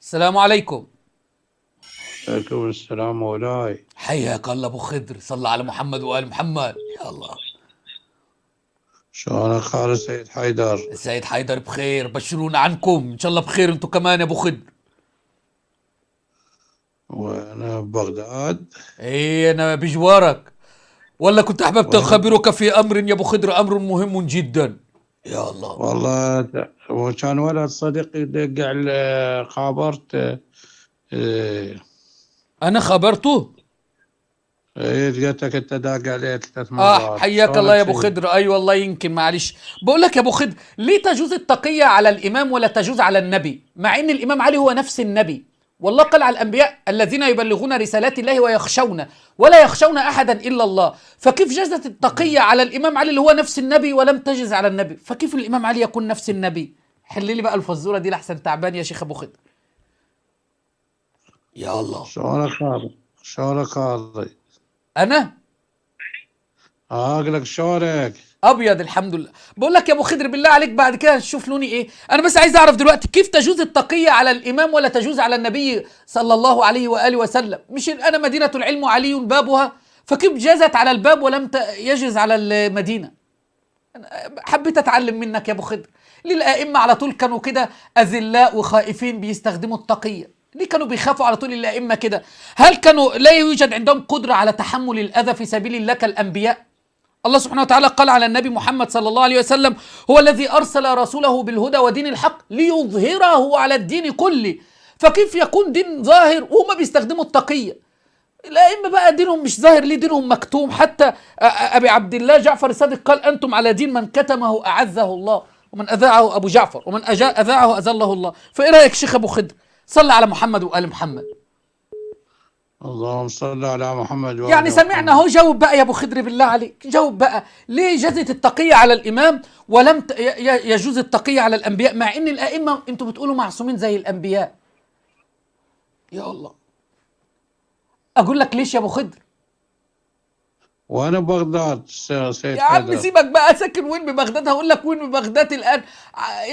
السلام عليكم. عليكم السلام مولاي. حياك الله ابو خضر، صلى على محمد وآل محمد. يا الله. شلونك خالد سيد حيدر؟ السيد حيدر بخير، بشرونا عنكم ان شاء الله بخير انتم كمان يا ابو خضر. وانا ببغداد. ايه انا بجوارك، والله كنت احببت اخبرك في امر يا ابو خضر، امر مهم جدا. يا الله. والله وكان ولد صديقي يدق على خابرته. انا خبرته. لقيتك انت داق عليه 3 مرات. حياك الله يا شلونك ابو سيد؟ خضر. اي والله يمكن معلش. بقول لك يا ابو خضر، ليه تجوز التقية على الامام ولا تجوز على النبي، مع ان الامام علي هو نفس النبي؟ والله قال على الانبياء الذين يبلغون رسالات الله ويخشون ولا يخشون احدا الا الله، فكيف جازت التقية على الامام علي اللي هو نفس النبي ولم تجز على النبي؟ فكيف الامام علي يكون نفس النبي؟ حل لي بقى الفزوره دي لحسن تعبان يا شيخ ابو خضر. يا الله. شلونك خالد؟ شلونك خالد؟ انا اقول لك شلونك؟ ابيض الحمد لله. بقول لك يا ابو خضر بالله عليك بعد كده نشوف لوني ايه. انا بس عايز اعرف دلوقتي كيف تجوز التقية على الامام ولا تجوز على النبي صلى الله عليه واله وسلم؟ مش انا مدينة العلم وعلي بابها، فكيف جازت على الباب ولم يجز على المدينة؟ حبيت اتعلم منك يا ابو خضر. ليه الائمة على طول كانوا كده اذلاء وخائفين بيستخدموا التقية؟ ليه كانوا بيخافوا على طول الائمة كده؟ هل كانوا لا يوجد عندهم قدرة على تحمل الاذى في سبيل الله كالانبياء؟ الله سبحانه وتعالى قال على النبي محمد صلى الله عليه وسلم: هو الذي أرسل رسوله بالهدى ودين الحق ليظهره على الدين كله. فكيف يكون دين ظاهر وهم بيستخدموا التقية؟ الأئمة بقى دينهم مش ظاهر، ليه دينهم مكتوم؟ حتى أبي عبد الله جعفر الصادق قال: أنتم على دين من كتمه أعزه الله، ومن أذاعه أبو جعفر، ومن أذاعه أذله الله. فإيه رأيك شيخ أبو خضر؟ صلى على محمد وآل محمد. اللهم صل على محمد وآل يعني سمعنا محمد. اهو. جاوب بقى يا ابو خضر بالله عليك، جاوب بقى. ليه جازت التقية على الامام ولم يجوز التقية على الانبياء، مع ان الائمة انتوا بتقولوا معصومين زي الانبياء؟ يا الله. اقول لك ليش يا ابو خضر؟ وانا ببغداد سيد يا عم حيدر. سيبك بقى، ساكن وين ببغداد؟ هقول لك وين ببغداد الان.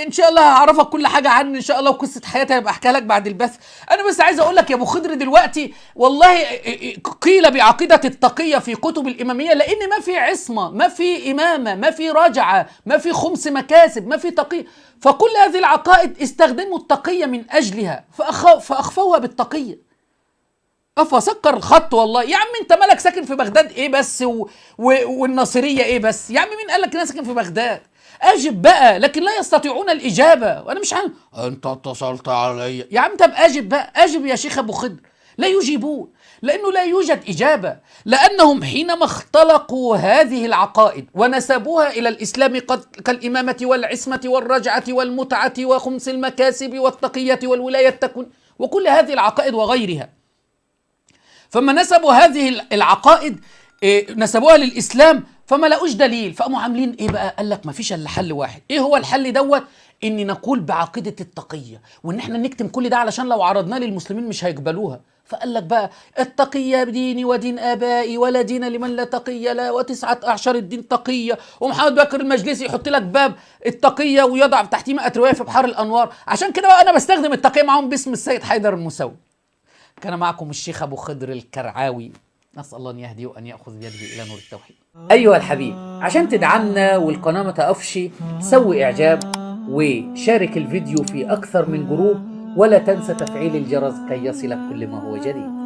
ان شاء الله هعرفك كل حاجه عني ان شاء الله، وقصه حياتي هبقى احكيها لك بعد البث. انا بس عايز اقول لك يا ابو خضر دلوقتي، والله قيل بعقيده التقيه في كتب الاماميه، لان ما في عصمه، ما في امامه، ما في رجعه، ما في خمس مكاسب، ما في تقيه. فكل هذه العقائد استخدموا التقيه من اجلها، فاخفوها بالتقيه. فسكر الخط. والله يا عم انت مالك ساكن في بغداد ايه بس والناصريه ايه بس؟ يا عم مين قال لك انا ساكن في بغداد؟ اجب بقى. لكن لا يستطيعون الاجابه، وانا مش عارف. انت اتصلت علي يا عم. طب اجب بقى، اجب يا شيخ ابو خضر. لا يجيبون لانه لا يوجد اجابه، لانهم حينما اختلقوا هذه العقائد ونسبوها الى الاسلام كالامامه والعصمه والرجعه والمتعه وخمس المكاسب والتقيه والولايه تكن وكل هذه العقائد وغيرها، فما نسبوا هذه العقائد نسبوها للإسلام فما لقوش دليل، فقاموا عاملين ايه بقى؟ قال لك ما فيش الا حل واحد. ايه هو الحل دوت؟ ان نقول بعقيدة التقية، وان احنا نكتم كل ده علشان لو عرضناه للمسلمين مش هيقبلوها. فقال لك بقى: التقية بديني ودين آبائي، ولا دين لمن لا تقية لا، و9 أعشار الدين تقية. ومحمد بكر المجلسي يحط لك باب التقية ويضع تحتيه 100 رواية في بحار الأنوار. عشان كده بقى أنا بستخدم التقية معاهم باسم السيد حيدر الموسوي. كان معكم الشيخ أبو خضر الكرعاوي، نسأل الله أن يهديه وأن يأخذ بيده إلى نور التوحيد. أيها الحبيب، عشان تدعمنا والقناة ما تقفش، سوي إعجاب وشارك الفيديو في أكثر من جروب، ولا تنسى تفعيل الجرس كي يصلك كل ما هو جديد.